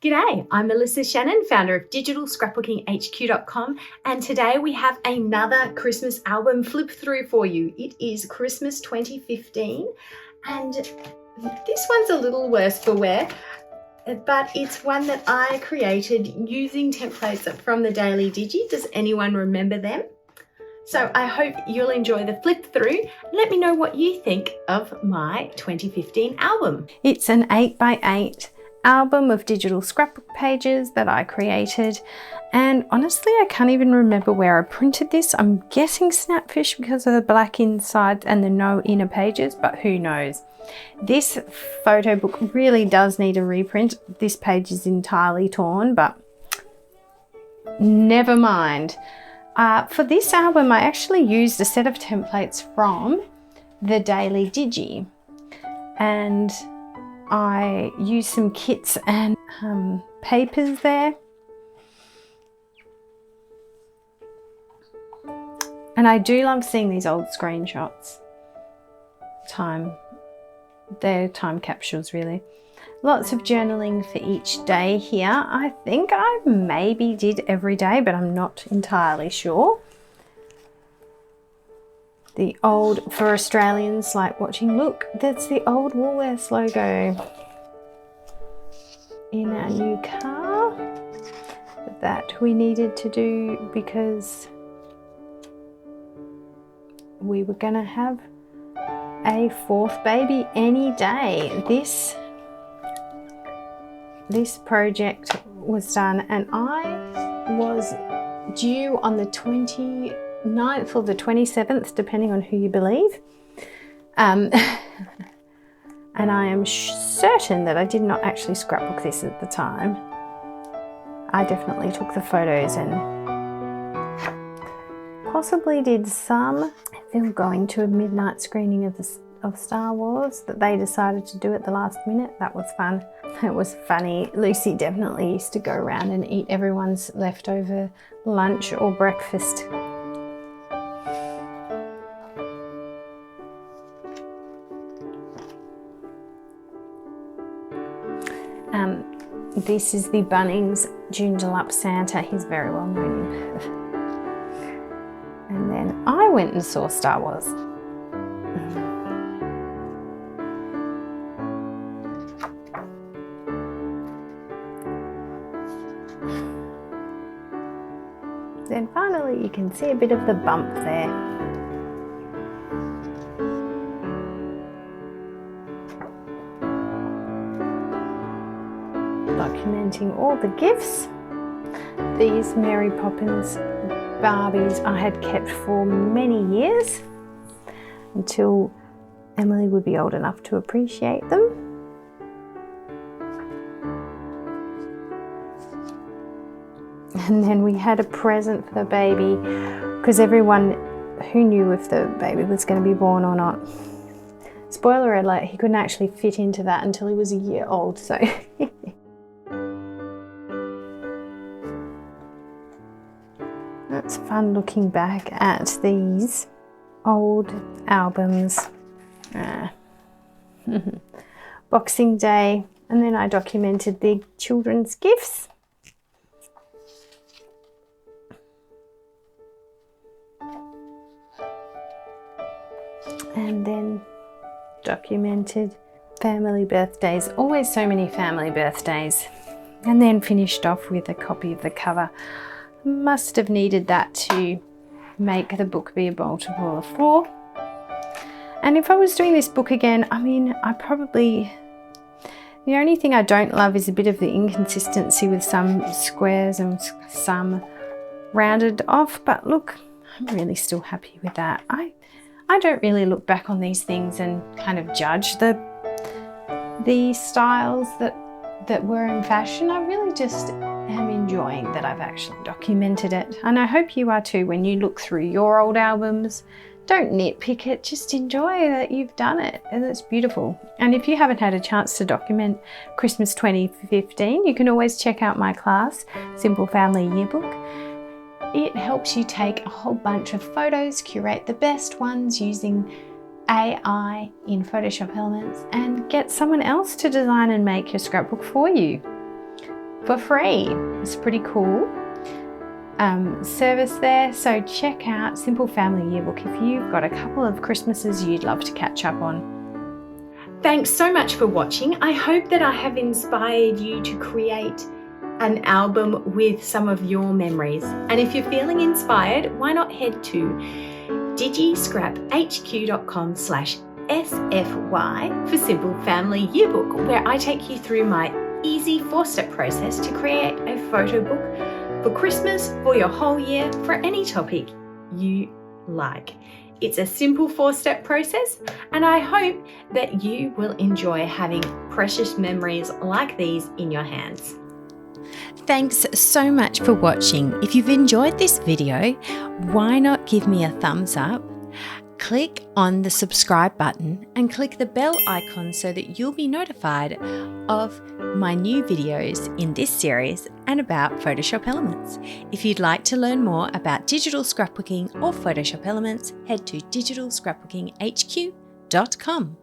G'day, I'm Melissa Shannon, founder of digitalscrapbookinghq.com, and today we have another Christmas album flip through for you. It is Christmas 2015, and this one's a little worse for wear, but it's one that I created using templates from the Daily Digi. Does anyone remember them? So I hope you'll enjoy the flip through. Let me know what you think of my 2015 album. It's an 8x8 album of digital scrapbook pages that I created, and honestly I can't even remember where I printed this. I'm guessing Snapfish because of the black inside and the no inner pages, but who knows. This photo book really does need a reprint. This page is entirely torn, but never mind. For this album I actually used a set of templates from the Daily Digi, and I used some kits and papers there. And I do love seeing these old screenshots. They're time capsules really. Lots of journaling for each day here. I think I maybe did every day, but I'm not entirely sure. The old, for Australians like watching, look, that's the old Woolworths logo in our new car that we needed to do because we were gonna have a fourth baby any day. This project was done, and I was due on the 29th or the 27th, depending on who you believe. And I am certain that I did not actually scrapbook this at the time. I definitely took the photos and possibly did some film going to a midnight screening of Star Wars that they decided to do at the last minute. That was fun. It was funny. Lucy definitely used to go around and eat everyone's leftover lunch or breakfast. This is the Bunnings Joondalup Santa. He's very well known. And then I went and saw Star Wars. Then finally you can see a bit of the bump there. Documenting all the gifts. These Mary Poppins Barbies I had kept for many years until Emily would be old enough to appreciate them. And then we had a present for the baby because everyone who knew if the baby was going to be born or not. Spoiler alert, he couldn't actually fit into that until he was a year old, so it's fun looking back at these old albums. Boxing Day, and then I documented the children's gifts. And then documented family birthdays, always so many family birthdays. And then finished off with a copy of the cover. Must have needed that to make the book be a multiple of 4. And if I was doing this book again, I mean, the only thing I don't love is a bit of the inconsistency with some squares and some rounded off, but look, I'm really still happy with that. I don't really look back on these things and kind of judge the styles that were in fashion. I really just am enjoying that I've actually documented it. And I hope you are too when you look through your old albums. Don't nitpick it, just enjoy that you've done it, and it's beautiful. And if you haven't had a chance to document Christmas 2015, you can always check out my class, Simple Family Yearbook. It helps you take a whole bunch of photos, curate the best ones using AI in Photoshop Elements, and get someone else to design and make your scrapbook for you. for free. It's pretty cool service there. So check out Simple Family Yearbook if you've got a couple of Christmases you'd love to catch up on. Thanks so much for watching. I hope that I have inspired you to create an album with some of your memories. And if you're feeling inspired, why not head to digiscraphq.com/SFY for Simple Family Yearbook, where I take you through my easy 4-step process to create a photo book for Christmas, for your whole year, for any topic you like. It's a simple 4-step process, and I hope that you will enjoy having precious memories like these in your hands. Thanks so much for watching. If you've enjoyed this video, why not give me a thumbs up? Click on the subscribe button and click the bell icon so that you'll be notified of my new videos in this series and about Photoshop Elements. If you'd like to learn more about digital scrapbooking or Photoshop Elements, head to digitalscrapbookinghq.com.